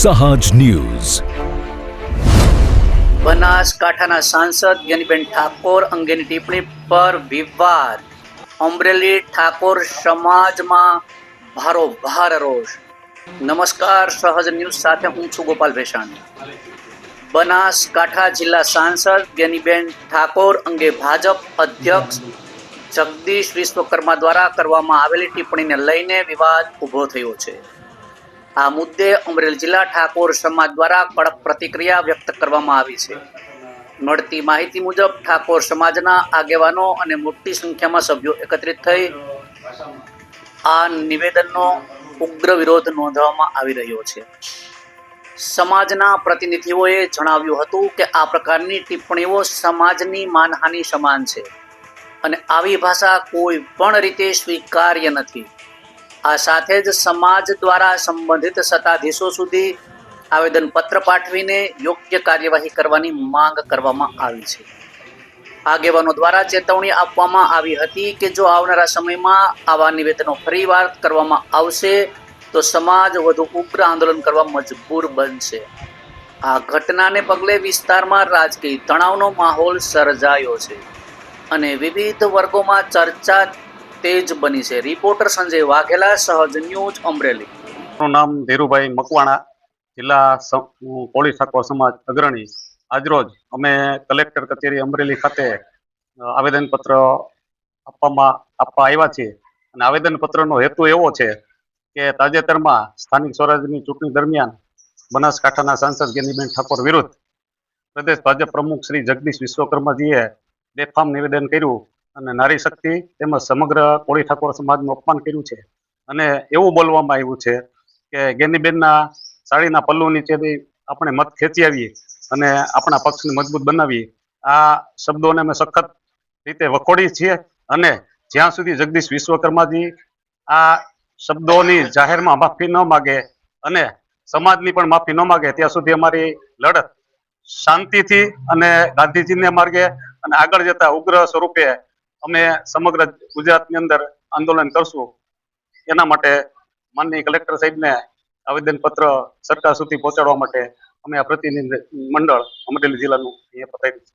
સહજ ન્યૂઝ. બનાસકાંઠાના સાંસદ જ્ઞાનીબેન ઠાકોર અંગેની ટિપ્પણી પર વિવાદ. અમરેલી ઠાકોર સમાજમાં ભારોભાર રોષ. નમસ્કાર, સહજ ન્યૂઝ સાથે હું છું ગોપાલ ભેસાણી. બનાસકાંઠા જિલ્લા સાંસદ જ્ઞાનીબેન ઠાકોર અંગે ભાજપ અધ્યક્ષ જગદીશ વિશ્વકર્મા દ્વારા કરવામાં આવેલી ટિપ્પણીને લઈને વિવાદ ઊભો થયો છે. આ મુદ્દે અમરેલી જિલ્લા ઠાકોર સમાજ દ્વારા કડક પ્રતિક્રિયા વ્યક્ત કરવામાં આવી છે. મળતી માહિતી મુજબ ઠાકોર સમાજના આગેવાનો અને મોટી સંખ્યામાં સભ્યો એકત્રિત થઈ આ નિવેદનનો ઉગ્ર વિરોધ નોંધવામાં આવી રહ્યો છે. સમાજના પ્રતિનિધિઓએ જણાવ્યું હતું કે આ પ્રકારની ટિપ્પણીઓ સમાજની માનહાનિ સમાન છે અને આવી ભાષા કોઈ પણ રીતે સ્વીકાર્ય નથી. આ સાથે જ સમાજ દ્વારા સંબંધિત સત્તાધીશો સુધી આવેદનપત્ર પાઠવીને યોગ્ય કાર્યવાહી કરવાની માંગ કરવામાં આવી છે. આગેવાનો દ્વારા ચેતવણી આપવામાં આવી હતી કે જો આવનારા સમયમાં આવા નિવેદનો ફરીવાર કરવામાં આવશે તો સમાજ વધુ ઉગ્ર આંદોલન કરવા મજબૂર બનશે. આ ઘટનાને પગલે વિસ્તારમાં રાજકીય તણાવનો માહોલ સર્જાયો છે અને વિવિધ વર્ગોમાં ચર્ચા તેજ બની છે. રિપોર્ટર સંજય વાઘેલા, સહજ ન્યૂઝ, અમરેલી. મારું નામ ધીરુભાઈ મકવાણા, જિલ્લા કોળી ઠાકોર સમાજ અગ્રણી. આજરોજ અમે કલેક્ટર કચેરી અમરેલી ખાતે આવેદનપત્ર આપવા આવ્યા છીએ અને આવેદનપત્રનો હેતુ એવો છે કે તાજેતરમાં સ્થાનિક સ્વરાજ્યની ચૂંટણી દરમિયાન બનાસકાંઠાના સાંસદ જ્ઞાનીબેન ઠાકોર વિરુદ્ધ પ્રદેશ ભાજપ પ્રમુખ શ્રી જગદીશ વિશ્વકર્માજીએ બેફામ નિવેદન કર્યું અને નારી શક્તિ તેમજ સમગ્ર કોળી ઠાકોર સમાજનું અપમાન કર્યું છે અને એવું બોલવામાં આવ્યું છે કે જ્ઞાનીબેનના સાડીના પલ્લુ નીચેથી આપણે મત ખેંચી આવીએ અને આપણા પક્ષને મજબૂત બનાવીએ. આ શબ્દોને અમે સખત રીતે વખોડી છીએ અને જ્યાં સુધી જગદીશ વિશ્વકર્માજી આ શબ્દોની જાહેરમાં માફી ન માગે અને સમાજની પણ માફી ન માગે ત્યાં સુધી અમારી લડત શાંતિથી અને ગાંધીજીને માર્ગે અને આગળ જતા ઉગ્ર સ્વરૂપે અમે સમગ્ર ગુજરાતની અંદર આંદોલન કરશું. એના માટે માનનીય કલેક્ટર સાહેબને આવેદનપત્ર સરકાર સુધી પહોંચાડવા માટે અમે આ પ્રતિનિધિ મંડળ અમરેલી જિલ્લાનું અહીંયા પતાવી છે.